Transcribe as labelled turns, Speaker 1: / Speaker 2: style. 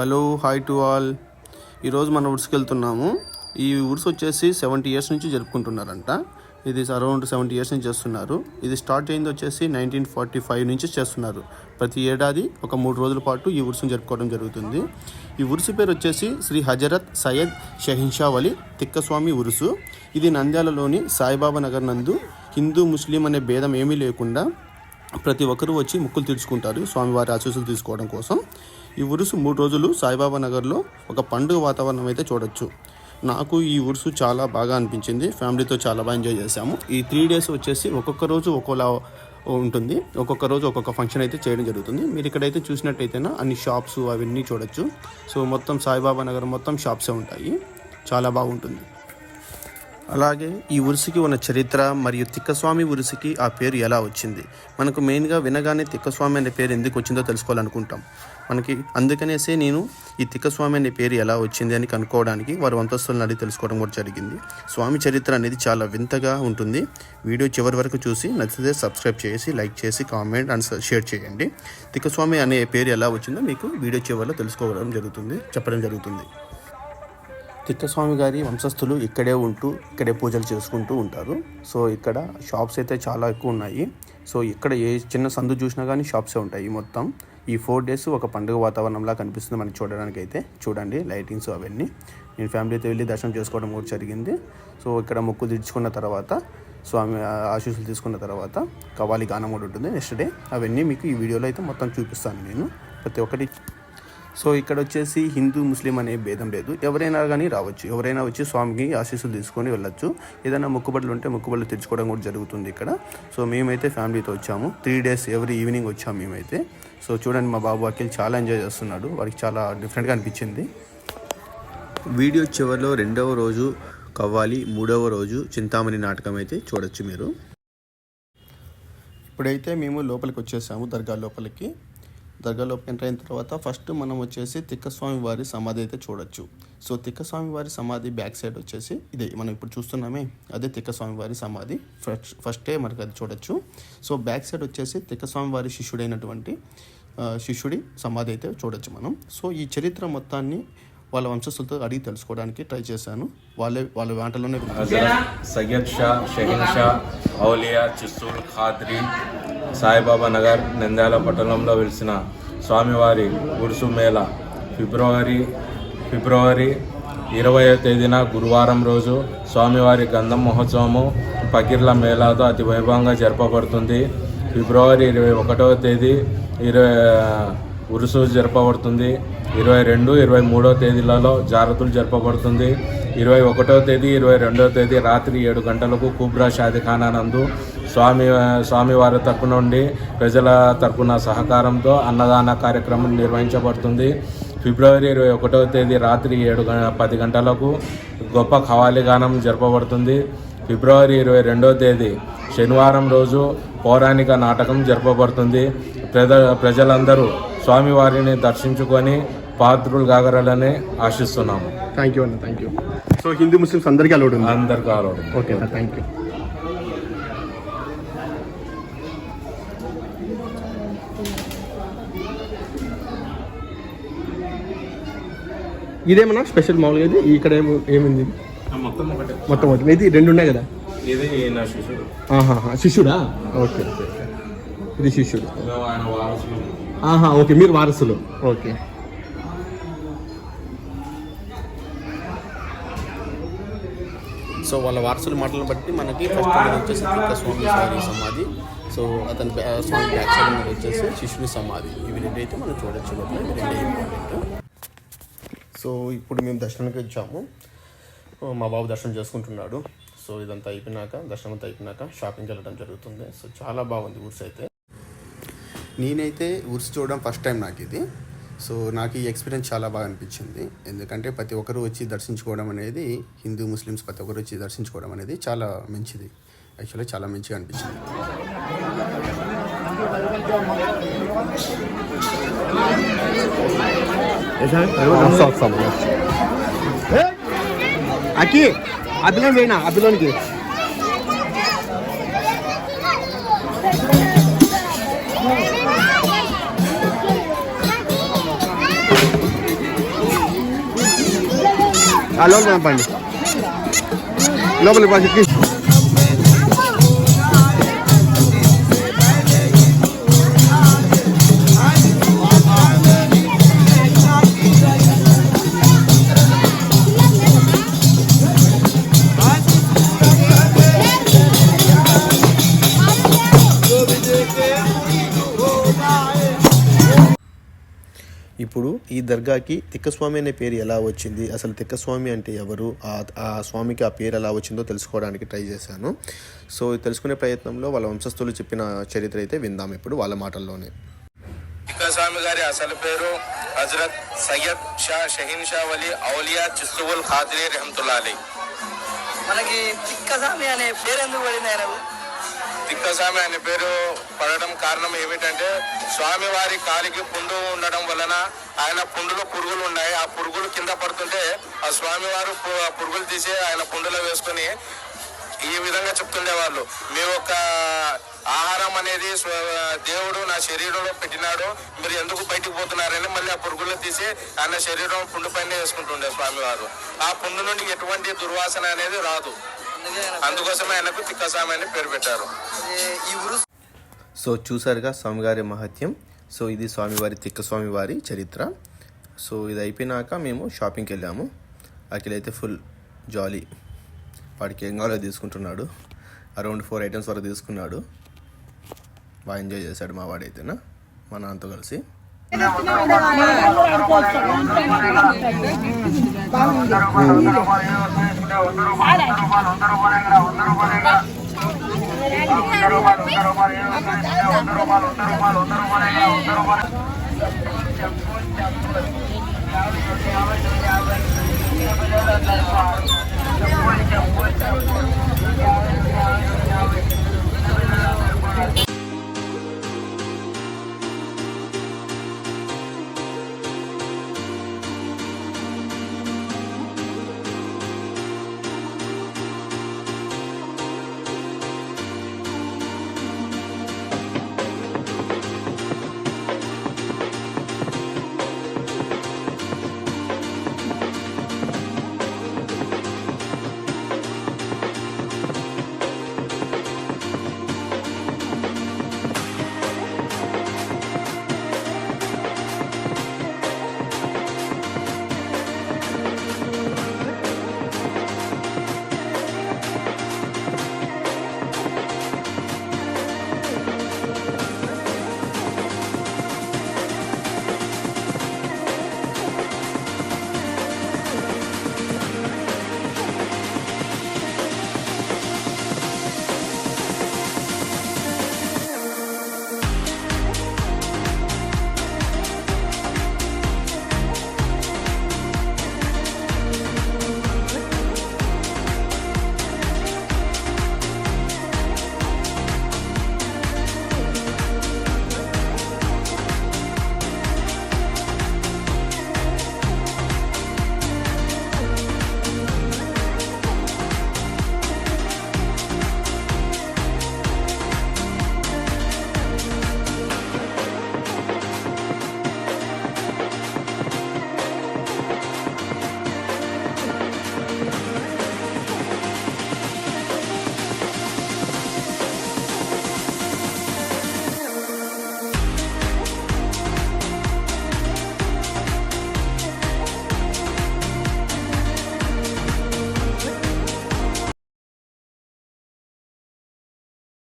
Speaker 1: Hello hi to all. ఈరోజు మన ఉర్స్కి వెళ్తున్నాము. ఈ ఉర్స్ వచ్చేసి 70 ఇయర్స్ నుంచి జరుపుకుంటున్నారంట. ఇది అరౌండ్ 70 ఇయర్స్ నుంచి చేస్తున్నారు. ఇది స్టార్ట్ అయింది వచ్చేసి 1945 నుంచి చేస్తున్నారు. ప్రతి ఏడాది ఒక 3 రోజుల పాటు ఈ ఉర్స్ని జరుపుకోవడం జరుగుతుంది. ఈ ఉర్సు పేరు వచ్చేసి శ్రీ హజరత్ సయ్యద్ షహీన్షా వలి తిక్కస్వామి ఉరుసు. ఇది నంద్యాలలోని సాయిబాబా నగర్ నందు హిందూ ముస్లిం అనే భేదం ఏమీ లేకుండా ప్రతి ఒక్కరూ వచ్చి ముక్కులు తీర్చుకుంటారు స్వామివారి ఆశీస్సులు తీసుకోవడం కోసం. ఈ ఉరుసు 3 రోజులు సాయిబాబా నగర్లో ఒక పండుగ వాతావరణం అయితే చూడొచ్చు. నాకు ఈ ఉరుసు చాలా బాగా అనిపించింది. ఫ్యామిలీతో చాలా బాగా ఎంజాయ్ చేశాము. ఈ 3 డేస్ వచ్చేసి ఒక్కొక్క రోజు ఒక్కోలా ఉంటుంది. ఒక్కొక్క రోజు ఒక్కొక్క ఫంక్షన్ అయితే చేయడం జరుగుతుంది. మీరు ఇక్కడైతే చూసినట్టయితేనా అన్ని షాప్స్ అవన్నీ చూడొచ్చు. సో మొత్తం సాయిబాబా నగర్ మొత్తం షాప్సే ఉంటాయి. చాలా బాగుంటుంది. అలాగే ఈ ఉరుసుకి ఉన్న చరిత్ర మరియు తిక్కస్వామి ఉరుసుకి ఆ పేరు ఎలా వచ్చింది, మనకు మెయిన్గా వినగానే తిక్కస్వామి అనే పేరు ఎందుకు వచ్చిందో తెలుసుకోవాలనుకుంటాం. మనకి అందుకనేసే నేను ఈ తిక్కస్వామి అనే పేరు ఎలా వచ్చింది అని కనుక్కోవడానికి వారి వంతస్తులను అడిగి తెలుసుకోవడం కూడా జరిగింది. స్వామి చరిత్ర అనేది చాలా వింతగా ఉంటుంది. వీడియో చివరి వరకు చూసి నచ్చితే సబ్స్క్రైబ్ చేసి లైక్ చేసి కామెంట్ అండ్ షేర్ చేయండి. తిక్కస్వామి అనే పేరు ఎలా వచ్చిందో మీకు వీడియో చివరిలో చెప్పడం జరుగుతుంది. తిక్కస్వామి గారి వంశస్థులు ఇక్కడే ఉంటూ ఇక్కడే పూజలు చేసుకుంటూ ఉంటారు. సో ఇక్కడ షాప్స్ అయితే చాలా ఎక్కువ ఉన్నాయి. సో ఇక్కడ ఏ చిన్న సందు చూసినా కానీ షాప్సే ఉంటాయి. మొత్తం ఈ 4 డేస్ ఒక పండుగ వాతావరణంలా కనిపిస్తుంది మనకి చూడడానికి అయితే. చూడండి లైటింగ్స్ అవన్నీ. నేను ఫ్యామిలీతో వెళ్ళి దర్శనం చేసుకోవడం కూడా జరిగింది. సో ఇక్కడ మొక్కు తీర్చుకున్న తర్వాత స్వామి ఆశీస్సులు తీసుకున్న తర్వాత కవాలి గానం కూడా ఉంటుంది నెక్స్ట్ డే. అవన్నీ మీకు ఈ వీడియోలో అయితే మొత్తం చూపిస్తాను నేను ప్రతి ఒక్కటి. సో ఇక్కడ వచ్చేసి హిందూ ముస్లిం అనే భేదం లేదు. ఎవరైనా కానీ రావచ్చు. ఎవరైనా వచ్చి స్వామికి ఆశీస్సులు తీసుకొని వెళ్ళొచ్చు. ఏదైనా మొక్కుబడులు ఉంటే మొక్కుబడులు తెచ్చుకోవడం కూడా జరుగుతుంది ఇక్కడ. సో మేమైతే ఫ్యామిలీతో వచ్చాము. 3 డేస్ ఎవ్రీ ఈవినింగ్ వచ్చాము మేమైతే. సో చూడండి మా బాబు అఖిల్ చాలా ఎంజాయ్ చేస్తున్నాడు. వాడికి చాలా డిఫరెంట్గా అనిపించింది. వీడియో చివరిలో 2వ రోజు కవ్వాలి, 3వ రోజు చింతామణి నాటకం అయితే చూడొచ్చు మీరు. ఇప్పుడైతే మేము లోపలికి వచ్చేసాము. దర్గా లోపలికి ఎంటర్ అయిన తర్వాత ఫస్ట్ మనం వచ్చేసి తిక్కస్వామి వారి సమాధి అయితే చూడొచ్చు. సో తిక్కస్వామి వారి సమాధి బ్యాక్ సైడ్ వచ్చేసి ఇదే మనం ఇప్పుడు చూస్తున్నామే, అదే తిక్కస్వామి వారి సమాధి. ఫస్టే మనకు అది చూడొచ్చు. సో బ్యాక్ సైడ్ వచ్చేసి తిక్కస్వామి వారి శిష్యుడైనటువంటి శిష్యుడి సమాధి అయితే చూడొచ్చు మనం. సో ఈ చరిత్ర మొత్తాన్ని వాళ్ళ వంశస్థులతో అడిగి తెలుసుకోవడానికి ట్రై చేశాను. వాళ్ళ మాటలోనే
Speaker 2: సయ్యద్ షా షహీన్ షా ఔలియా చిస్తూర్ ఖాద్రి సాయిబాబా నగర్ నంద్యాల పట్టణంలో వెలిసిన స్వామివారి ఉరుసు మేళ ఫిబ్రవరి 20వ తేదీన గురువారం రోజు స్వామివారి గంధం మహోత్సవము పకీర్ల మేళాతో అతి వైభవంగా జరపబడుతుంది. ఫిబ్రవరి 21వ తేదీ ఉరుసు జరపబడుతుంది. 22, 23వ తేదీలలో జారతులు జరపబడుతుంది. 21వ తేదీ 22వ తేదీ రాత్రి 7 గంటలకు కుబ్రా షాదీఖానా నందు స్వామివారి తరపు నుండి ప్రజల తరపున సహకారంతో అన్నదాన కార్యక్రమం నిర్వహించబడుతుంది. ఫిబ్రవరి 21వ తేదీ రాత్రి 10 గంటలకు గొప్ప ఖవాలి గానం జరపబడుతుంది. ఫిబ్రవరి 22వ తేదీ శనివారం రోజు పౌరాణిక నాటకం జరపబడుతుంది. ప్రజలందరూ స్వామివారిని దర్శించుకొని పాత్రులు కాగలరని ఆశిస్తున్నాము.
Speaker 1: థ్యాంక్ యూ అన్న, thank you. So Hindu Muslims అందరికీ అలౌడ్ ఉంది?
Speaker 2: అందరికీ అలౌడ్.
Speaker 1: ఓకే అన్న, థ్యాంక్ యూ. ఇదేమన్నా స్పెషల్ మామూలుగా ఇది ఇక్కడ ఏమైంది మొత్తం ఒకటి ఇది 2 ఉన్నాయి కదా?
Speaker 2: ఇది నా శిష్యుడు.
Speaker 1: శిష్యుడా? Okay okay. ఇది శిష్యుడు. ఓకే, మీరు వారసులు. ఓకే. సో వాళ్ళ వారసుల మాటలను బట్టి మనకి ఫస్ట్ వచ్చేసి తిక్కస్వామి వారి సమాధి. సో అతని స్వామి బ్యాక్ సైడ్ మీద వచ్చేసి శిష్యుని సమాధి. ఇవి 2 అయితే మనం చూడొచ్చు. ఇవి 2 ఇంపార్టెంట్. సో ఇప్పుడు మేము దర్శనానికి వచ్చాము. మా బాబు దర్శనం చేసుకుంటున్నాడు. సో ఇదంతా అయిపోయినాక దర్శనం అంతా అయిపోయినాక షాపింగ్కి వెళ్ళడం జరుగుతుంది. సో చాలా బాగుంది ఉర్స్ అయితే. నేనైతే ఉర్స్ చూడడం ఫస్ట్ టైం నాకు ఇది. సో నాకు ఈ ఎక్స్పీరియన్స్ చాలా బాగా అనిపించింది. ఎందుకంటే ప్రతి ఒక్కరు వచ్చి దర్శించుకోవడం అనేది, హిందూ ముస్లిమ్స్ ప్రతి ఒక్కరు వచ్చి దర్శించుకోవడం అనేది చాలా మంచిది. యాక్చువల్లీ చాలా మంచిగా అనిపించింది. అకి అభిలో పోయినా అభిలోనికి లోపల పంపండి, లోపలికి పండి. ఇప్పుడు ఈ దర్గాకి తిక్కస్వామి అనే పేరు ఎలా వచ్చింది, అసలు తిక్కస్వామి అంటే ఎవరు, ఆ స్వామికి ఆ పేరు ఎలా వచ్చిందో తెలుసుకోవడానికి ట్రై చేశాను. సో తెలుసుకునే ప్రయత్నంలో వాళ్ళ వంశస్థులు చెప్పిన చరిత్ర అయితే విందాం ఇప్పుడు వాళ్ళ మాటల్లోనే.
Speaker 2: తిక్కస్వామి గారి అసలు పేరు హజరత్ సయ్యద్ షా షహీన్ షా వలి ఔలియా చిస్తుల్ ఖాద్రి రహమతుల్లాహి అలైహి.
Speaker 3: మనకి తిక్కస్వామి అనే పేరు ఎందుకు పడింది ఆయనకు?
Speaker 2: తిక్కస్వామి అనే పేరు పడడం కారణం ఏమిటంటే స్వామివారి కాలికి పుండు ఉండడం వలన ఆయన పుండులో పురుగులు ఉన్నాయి. ఆ పురుగులు కింద పడుతుంటే ఆ స్వామివారు పురుగులు తీసి ఆయన పుండులో వేసుకుని ఈ విధంగా చెప్తుండేవాళ్ళు, మీ యొక్క ఆహారం అనేది దేవుడు నా శరీరంలో పెట్టినాడు, మీరు ఎందుకు బయటకు పోతున్నారని మళ్ళీ ఆ పురుగులు తీసి ఆయన శరీరం పుండు పైన వేసుకుంటుండే స్వామివారు. ఆ పుండు నుండి ఎటువంటి దుర్వాసన అనేది రాదు, అందుకోసమే ఆయనకు తిక్కస్వామి అని పేరు పెట్టారు.
Speaker 1: సో చూసారుగా స్వామివారి మహత్యం. సో ఇది స్వామివారి తిక్కస్వామివారి చరిత్ర. సో ఇది అయిపోయినాక మేము షాపింగ్కి వెళ్ళాము. అఖిల్ అయితే ఫుల్ జాలీ, వాడికి ఏం కావాలో తీసుకుంటున్నాడు. అరౌండ్ 4 ఐటమ్స్ వరకు తీసుకున్నాడు. బాగా ఎంజాయ్ చేశాడు మా వాడైతేనా, మా నాన్నతో కలిసి.